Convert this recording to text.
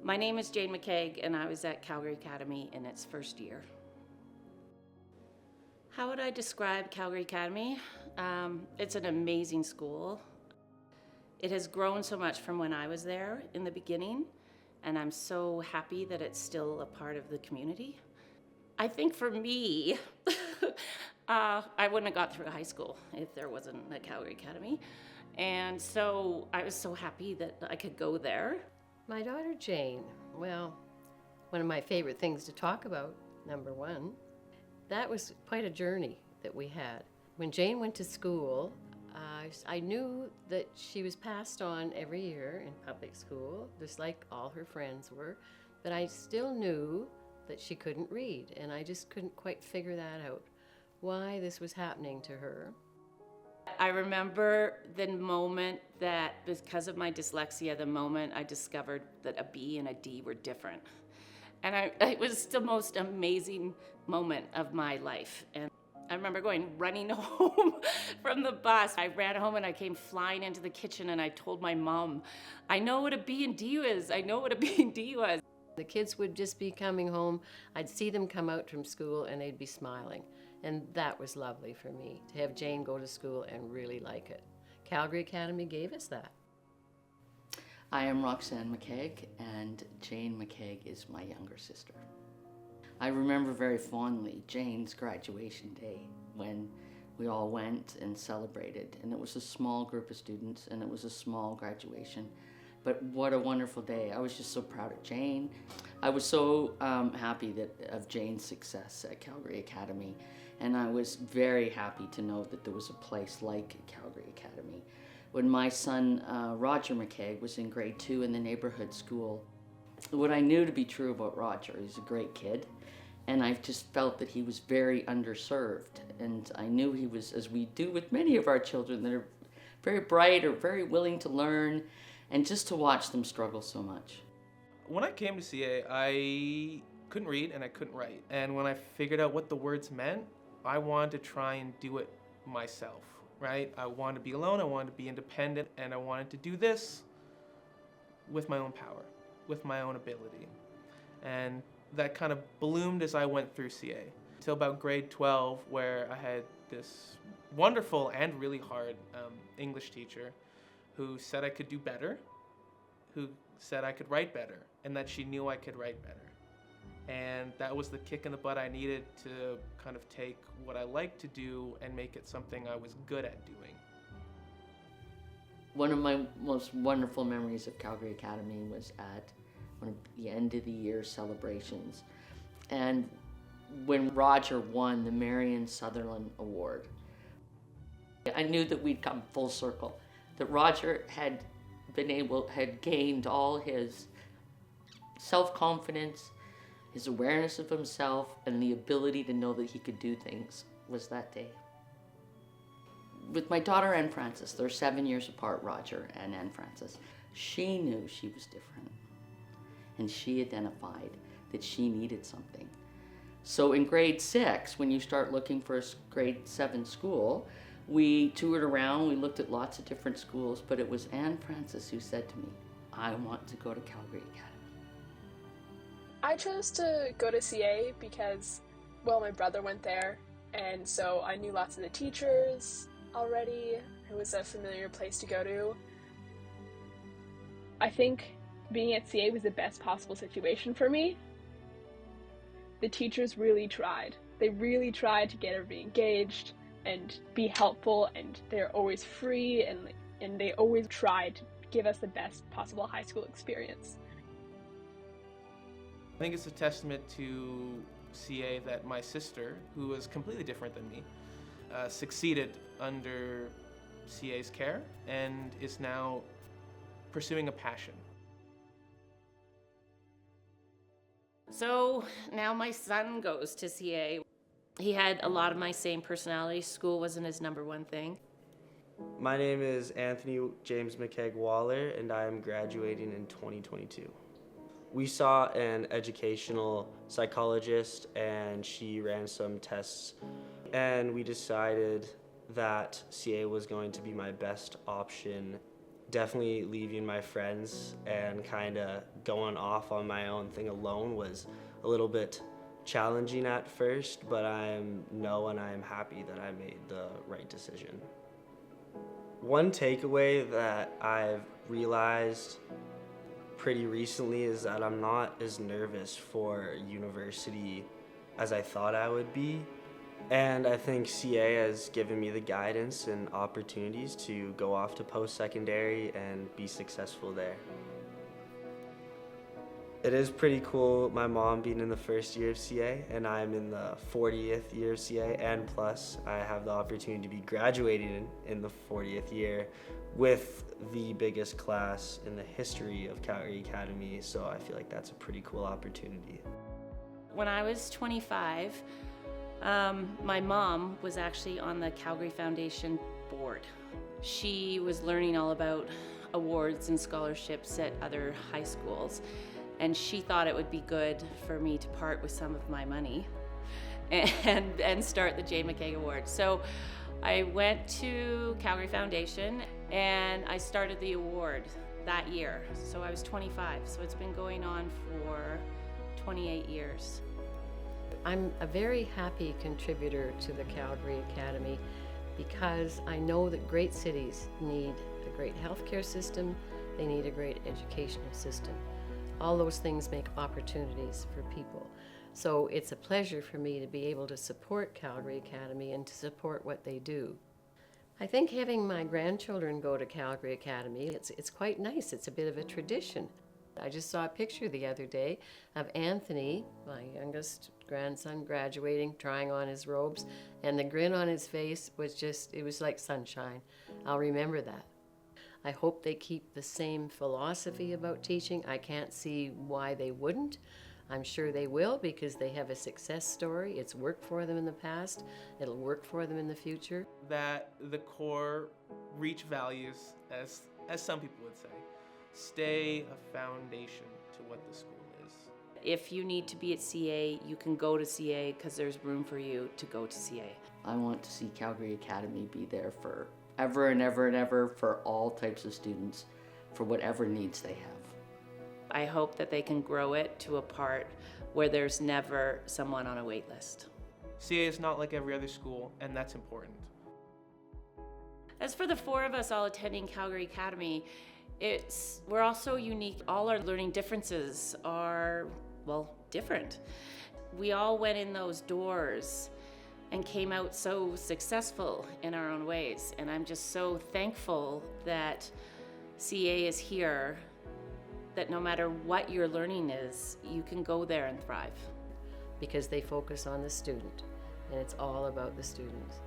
My name is Jane McKeag, and I was at Calgary Academy in its first year. How would I describe Calgary Academy? It's an amazing school. It has grown so much from when I was there in the beginning, and I'm so happy that it's still a part of the community. I think for me, I wouldn't have got through high school if there wasn't a Calgary Academy. And so I was so happy that I could go there. My daughter Jane, well, one of my favorite things to talk about, number one, that was quite a journey that we had. When Jane went to school, I knew that she was passed on every year in public school, just like all her friends were, but I still knew that she couldn't read, and I just couldn't quite figure that out, why this was happening to her. I remember the moment that, because of my dyslexia, the moment I discovered that a B and a D were different. And it was the most amazing moment of my life. And I remember running home from the bus. I ran home and I came flying into the kitchen and I told my mom, I know what a B and D was. I know what a B and D was. The kids would just be coming home. I'd see them come out from school and they'd be smiling. And that was lovely for me, to have Jane go to school and really like it. Calgary Academy gave us that. I am Roxanne McKeag, and Jane McKeag is my younger sister. I remember very fondly Jane's graduation day when we all went and celebrated. And it was a small group of students, and it was a small graduation. But what a wonderful day. I was just so proud of Jane. I was so happy of Jane's success at Calgary Academy. And I was very happy to know that there was a place like Calgary Academy. When my son, Roger McKeag, was in grade 2 in the neighborhood school, what I knew to be true about Roger, he's a great kid, and I just felt that he was very underserved. And I knew he was, as we do with many of our children, that are very bright or very willing to learn, and just to watch them struggle so much. When I came to CA, I couldn't read and I couldn't write. And when I figured out what the words meant, I wanted to try and do it myself, right? I wanted to be alone, I wanted to be independent, and I wanted to do this with my own power, with my own ability. And that kind of bloomed as I went through CA, till about grade 12, where I had this wonderful and really hard English teacher who said I could do better, who said I could write better, and that she knew I could write better. And that was the kick in the butt I needed to kind of take what I like to do and make it something I was good at doing. One of my most wonderful memories of Calgary Academy was at one of the end of the year celebrations. And when Roger won the Marion Sutherland Award, I knew that we'd come full circle, that Roger had gained all his self-confidence, his awareness of himself, and the ability to know that he could do things was that day. With my daughter Anne Frances, they're 7 years apart, Roger and Anne Frances, she knew she was different. And she identified that she needed something. So in grade 6, when you start looking for a grade 7 school, we toured around, we looked at lots of different schools, but it was Anne Frances who said to me, I want to go to Calgary Academy. I chose to go to CA because, well, my brother went there, and so I knew lots of the teachers already. It was a familiar place to go to. I think being at CA was the best possible situation for me. The teachers really tried. They really tried to get everybody engaged and be helpful, and they're always free, and they always tried to give us the best possible high school experience. I think it's a testament to CA that my sister, who was completely different than me, succeeded under CA's care and is now pursuing a passion. So now my son goes to CA. He had a lot of my same personality. School wasn't his number one thing. My name is Anthony James McKeag Waller, and I am graduating in 2022. We saw an educational psychologist, and she ran some tests, and we decided that CA was going to be my best option Definitely leaving my friends and kind of going off on my own thing alone was a little bit challenging at first, but I'm happy that I made the right decision. One takeaway that I've realized pretty recently is that I'm not as nervous for university as I thought I would be. And I think CA has given me the guidance and opportunities to go off to post-secondary and be successful there. It is pretty cool, my mom being in the first year of CA, and I'm in the 40th year of CA, and plus I have the opportunity to be graduating in the 40th year with the biggest class in the history of Calgary Academy, so I feel like that's a pretty cool opportunity. When I was 25, my mom was actually on the Calgary Foundation board. She was learning all about awards and scholarships at other high schools, and she thought it would be good for me to part with some of my money and start the Jane McKeag Award. So I went to Calgary Foundation and I started the award that year. So I was 25, so it's been going on for 28 years. I'm a very happy contributor to the Calgary Academy because I know that great cities need a great healthcare system, they need a great educational system. All those things make opportunities for people. So it's a pleasure for me to be able to support Calgary Academy and to support what they do. I think having my grandchildren go to Calgary Academy, it's quite nice. It's a bit of a tradition. I just saw a picture the other day of Anthony, my youngest grandson, graduating, trying on his robes, and the grin on his face was just, it was like sunshine. I'll remember that. I hope they keep the same philosophy about teaching. I can't see why they wouldn't. I'm sure they will because they have a success story. It's worked for them in the past. It'll work for them in the future. That the core reach values, as some people would say, stay a foundation to what the school is. If you need to be at CA, you can go to CA because there's room for you to go to CA. I want to see Calgary Academy be there for ever and ever and ever for all types of students, for whatever needs they have. I hope that they can grow it to a part where there's never someone on a wait list. CA is not like every other school, and that's important. As for the four of us all attending Calgary Academy, we're all so unique. All our learning differences are, well, different. We all went in those doors and came out so successful in our own ways. And I'm just so thankful that CA is here, that no matter what your learning is, you can go there and thrive. Because they focus on the student, and it's all about the students.